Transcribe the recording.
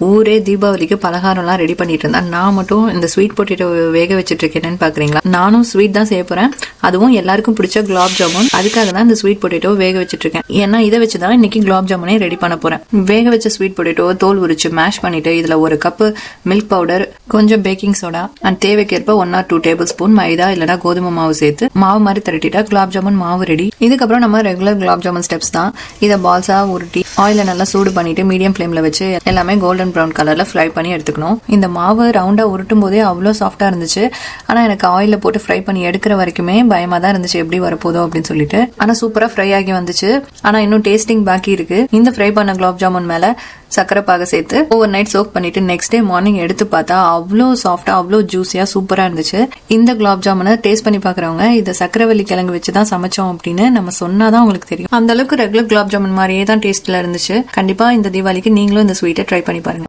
ஊரே தீபாவளிக்கு பலகாரம்லாம் ரெடி பண்ணிட்டு இருந்தா நான் மட்டும் இந்த ஸ்வீட் பொட்டேட்டோ வேக வச்சிட்டு இருக்கேன்னு பாக்குறீங்களா? நானும் ஸ்வீட் தான் செய்ய போறேன், அதுவும் எல்லாருக்கும் பிடிச்ச குலாப் ஜாமுன். அதுக்காக தான் இந்த ஸ்வீட் பொட்டேட்டோ வேக வச்சிட்டு இருக்கேன். ஏன்னா இதை வச்சுதான் இன்னைக்கு குலாப் ஜாமுனே ரெடி பண்ண போறேன். வேக வச்ச ஸ்வீட் பொட்டேட்டோ தோல் உரிச்சு மேஷ் பண்ணிட்டு இதுல 1 கப் மில்க் பவுடர், கொஞ்சம் பேக்கிங் சோடா அண்ட் தேவைக்கேற்ப 1 or 2 டேபிள் ஸ்பூன் மைதா இல்லனா கோதுமை மாவு சேர்த்து மாவு மாதிரி திரட்டிட்டா குலாப் ஜாமுன் மாவு ரெடி. இதுக்கப்புறம் நம்ம ரெகுலர் குலாப் ஜாமுன் ஸ்டெப்ஸ் தான். இதை பால்ஸா உருட்டி ஆயில நல்லா சூடு பண்ணிட்டு மீடியம் ஃபிளேம்ல வச்சு எல்லாமே கோல்டன் ப்ரௌன் கலர்ல ஃப்ரை பண்ணி எடுத்துக்கணும். இந்த மாவு ரவுண்டா உருட்டும் போதே அவ்வளோ சாஃப்டா இருந்துச்சு. ஆனா எனக்கு ஆயில போட்டு ஃப்ரை பண்ணி எடுக்கிற வரைக்குமே பயமா தான் இருந்துச்சு எப்படி வரப்போதோ அப்படின்னு சொல்லிட்டு. ஆனா சூப்பரா ஃப்ரை ஆகி வந்துச்சு. ஆனா இன்னும் டேஸ்டிங் பாக்கி இருக்கு. இந்த ஃப்ரை பண்ண குலாப் ஜாமுன் மேல சக்கரை பாக சேர்த்து ஓவர் நைட் சோக் பண்ணிட்டு நெக்ஸ்ட் டே மார்னிங் எடுத்து பார்த்தா அவ்வளோ சாஃப்டா அவ்வளோ ஜூஸியா சூப்பரா இருந்துச்சு. இந்த குலாப் ஜாமுனை டேஸ்ட் பண்ணி பாக்குறவங்க இதை சக்கரவள்ளி கிழங்கு வச்சுதான் சமைச்சோம் அப்படின்னு நம்ம சொன்னாதான் உங்களுக்கு தெரியும். அந்த அளவுக்கு ரெகுலர் குலாப் ஜாமுன் மாதிரியே தான் டேஸ்ட்ல இருந்துச்சு. கண்டிப்பா இந்த தீபாவளிக்கு நீங்களும் இந்த ஸ்வீட்டை ட்ரை பண்ணி பாருங்க.